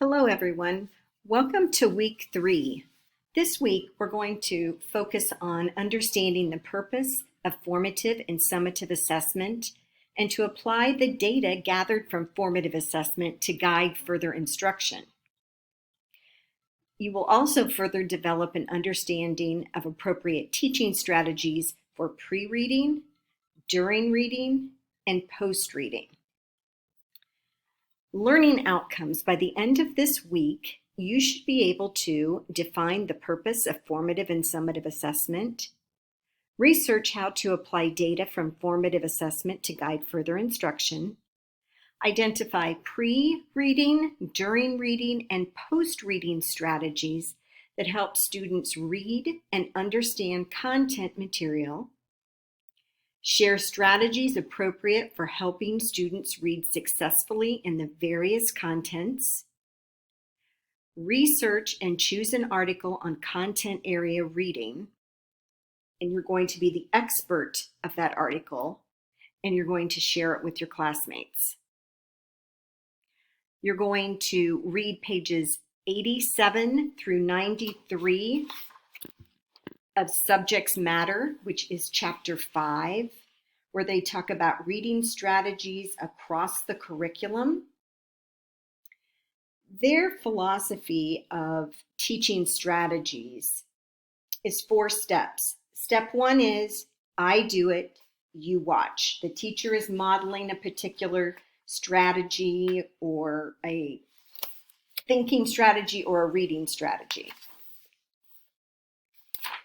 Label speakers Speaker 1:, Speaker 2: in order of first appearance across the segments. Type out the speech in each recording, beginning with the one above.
Speaker 1: Hello, everyone. Welcome to week 3. This week, we're going to focus on understanding the purpose of formative and summative assessment and to apply the data gathered from formative assessment to guide further instruction. You will also further develop an understanding of appropriate teaching strategies for pre-reading, during reading, and post-reading. Learning outcomes. By the end of this week, you should be able to define the purpose of formative and summative assessment, research how to apply data from formative assessment to guide further instruction, identify pre-reading, during reading, and post-reading strategies that help students read and understand content material, share strategies appropriate for helping students read successfully in the various contents, research and choose an article on content area reading, and you're going to be the expert of that article, and you're going to share it with your classmates. You're going to read pages 87 through 93 of Subjects Matter, which is chapter 5, where they talk about reading strategies across the curriculum. Their philosophy of teaching strategies is 4 steps. Step 1 is, I do it, you watch. The teacher is modeling a particular strategy or a thinking strategy or a reading strategy.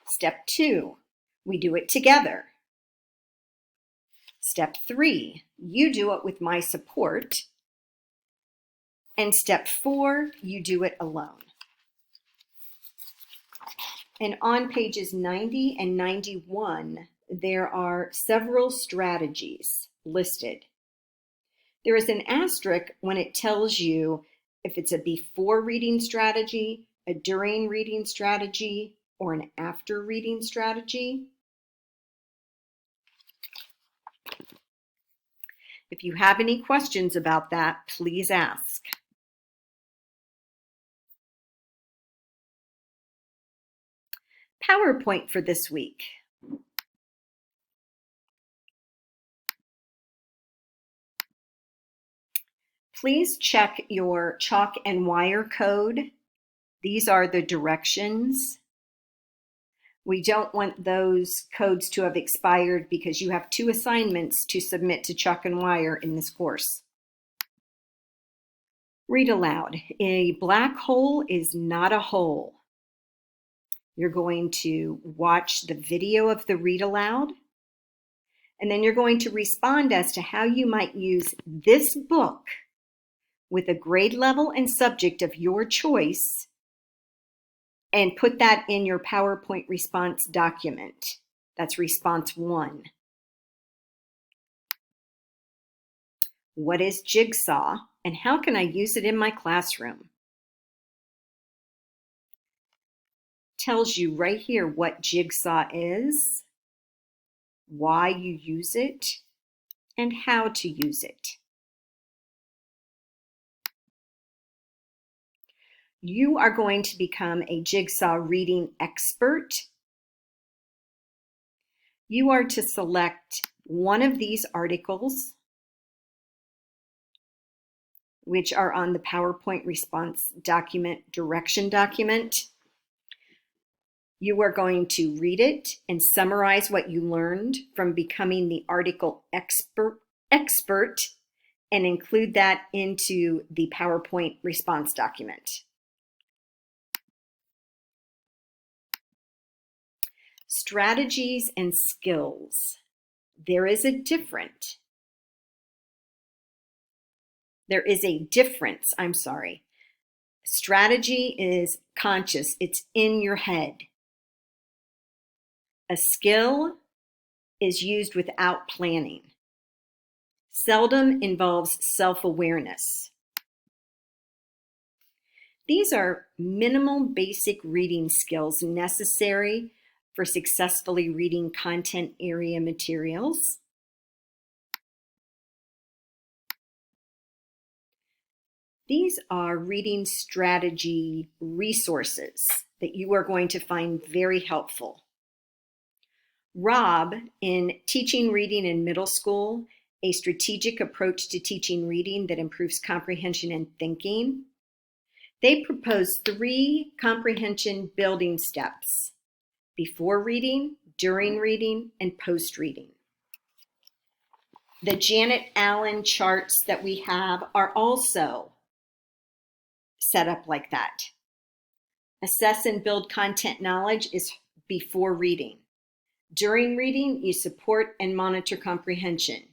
Speaker 1: Step 2, we do it together. Step 3, you do it with my support. And step 4, you do it alone. And on pages 90 and 91, there are several strategies listed. There is an asterisk when it tells you if it's a before reading strategy, a during reading strategy, or an after reading strategy. If you have any questions about that, please ask. PowerPoint for this week. Please check your chalk and wire code. These are the directions. We don't want those codes to have expired because you have 2 assignments to submit to chalk and wire in this course. Read aloud. A black hole is not a hole. You're going to watch the video of the read aloud, and then you're going to respond as to how you might use this book with a grade level and subject of your choice and put that in your PowerPoint response document. That's response 1. What is Jigsaw, and how can I use it in my classroom? Tells you right here what Jigsaw is, why you use it, and how to use it. You are going to become a Jigsaw reading expert. You are to select one of these articles, which are on the PowerPoint response document, direction document. You are going to read it and summarize what you learned from becoming the article expert and include that into the PowerPoint response document. Strategies and skills. There is a difference. Strategy is conscious. It's in your head. A skill is used without planning. Seldom involves self-awareness. These are minimal basic reading skills necessary for successfully reading content area materials. These are reading strategy resources that you are going to find very helpful. Robb, in Teaching Reading in Middle School, A Strategic Approach to Teaching Reading that Improves Comprehension and Thinking, they propose 3 comprehension building steps: before reading, during reading, and post-reading. The Janet Allen charts that we have are also set up like that. Assess and build content knowledge is before reading. During reading, you support and monitor comprehension.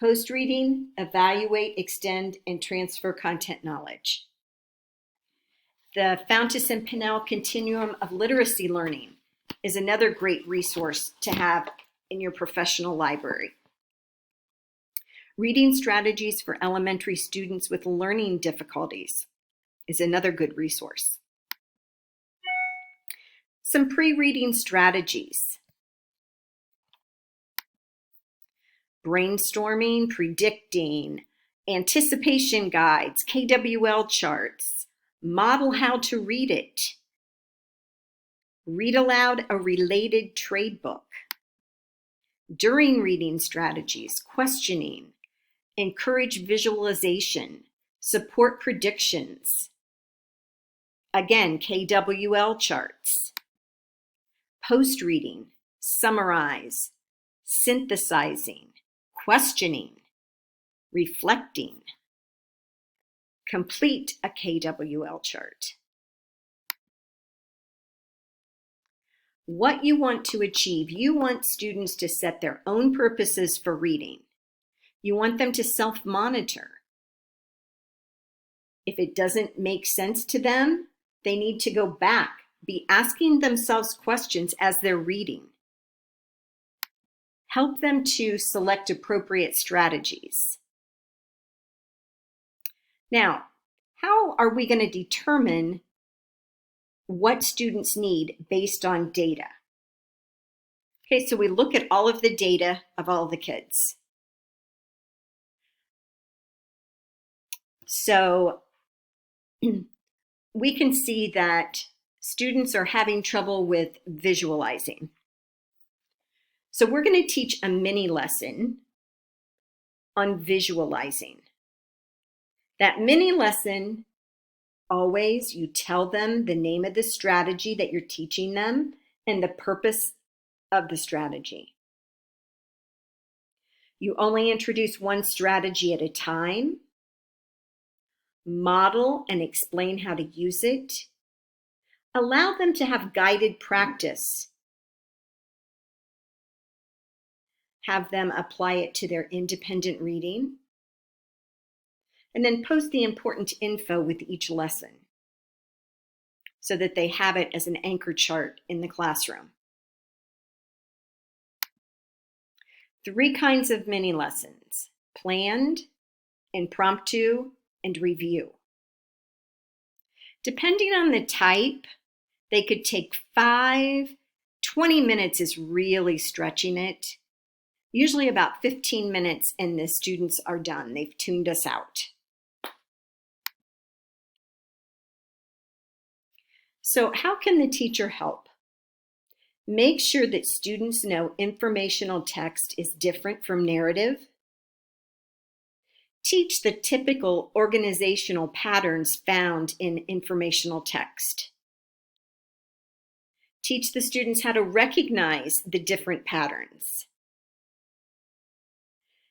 Speaker 1: Post-reading, evaluate, extend, and transfer content knowledge. The Fountas and Pinnell Continuum of Literacy Learning is another great resource to have in your professional library. Reading Strategies for Elementary Students with Learning Difficulties is another good resource. Some pre-reading strategies: brainstorming, predicting, anticipation guides, KWL charts, model how to read it, read aloud a related trade book. During reading strategies: questioning, encourage visualization, support predictions. Again, KWL charts. Post-reading: summarize, synthesizing, questioning, reflecting. Complete a KWL chart. What you want to achieve: you want students to set their own purposes for reading. You want them to self-monitor. If it doesn't make sense to them, they need to go back, be asking themselves questions as they're reading. Help them to select appropriate strategies. Now, how are we going to determine what students need based on data? Okay, so we look at all of the data of all the kids. So we can see that students are having trouble with visualizing. So we're going to teach a mini lesson on visualizing. That mini lesson, always you tell them the name of the strategy that you're teaching them and the purpose of the strategy. You only introduce one strategy at a time. Model and explain how to use it. Allow them to have guided practice. Have them apply it to their independent reading. And then post the important info with each lesson so that they have it as an anchor chart in the classroom. 3 kinds of mini lessons: planned, impromptu, and review. Depending on the type, they could take 5, 20 minutes is really stretching it. Usually about 15 minutes and the students are done. They've tuned us out. So how can the teacher help? Make sure that students know informational text is different from narrative. Teach the typical organizational patterns found in informational text. Teach the students how to recognize the different patterns.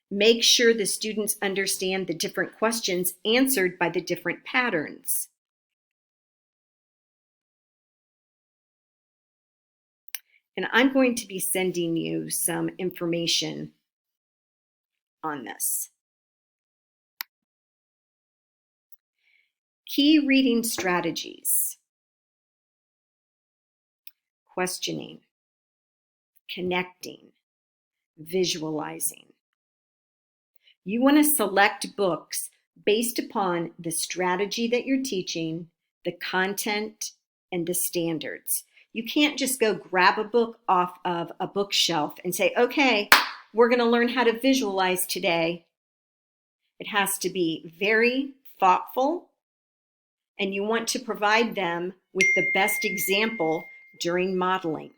Speaker 1: Make sure the students understand the different questions answered by the different patterns. And I'm going to be sending you some information on this. Key reading strategies: questioning, connecting, visualizing. You want to select books based upon the strategy that you're teaching, the content, and the standards. You can't just go grab a book off of a bookshelf and say, okay, we're going to learn how to visualize today. It has to be very thoughtful, and you want to provide them with the best example during modeling.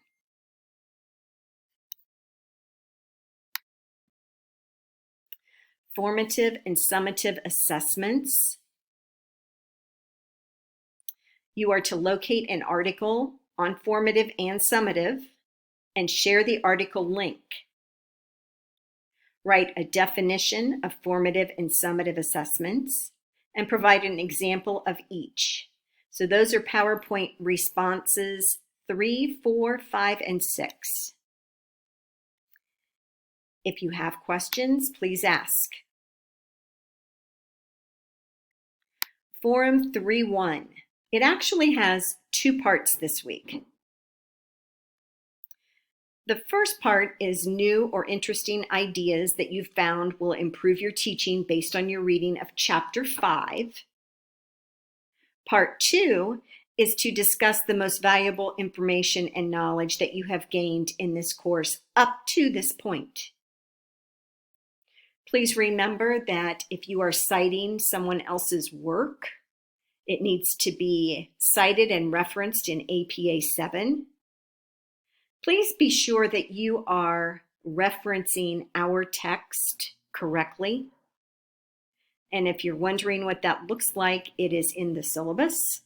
Speaker 1: Formative and summative assessments. You are to locate an article on formative and summative and share the article link. Write a definition of formative and summative assessments and provide an example of each. So those are PowerPoint responses 3, 4, 5, and 6. If you have questions, please ask. Forum 3.1. It actually has 2 parts this week. The first part is new or interesting ideas that you've found will improve your teaching based on your reading of Chapter 5. Part 2 is to discuss the most valuable information and knowledge that you have gained in this course up to this point. Please remember that if you are citing someone else's work, it needs to be cited and referenced in APA 7. Please be sure that you are referencing our text correctly. And if you're wondering what that looks like, it is in the syllabus.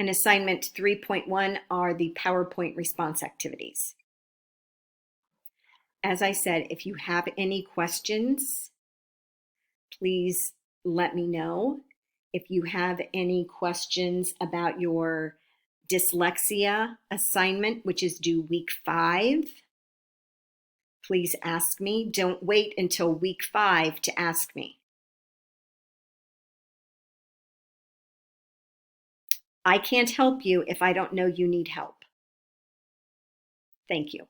Speaker 1: And assignment 3.1 are the PowerPoint response activities. As I said, if you have any questions, please let me know. If you have any questions about your dyslexia assignment, which is due week 5, please ask me. Don't wait until week 5 to ask me. I can't help you if I don't know you need help. Thank you.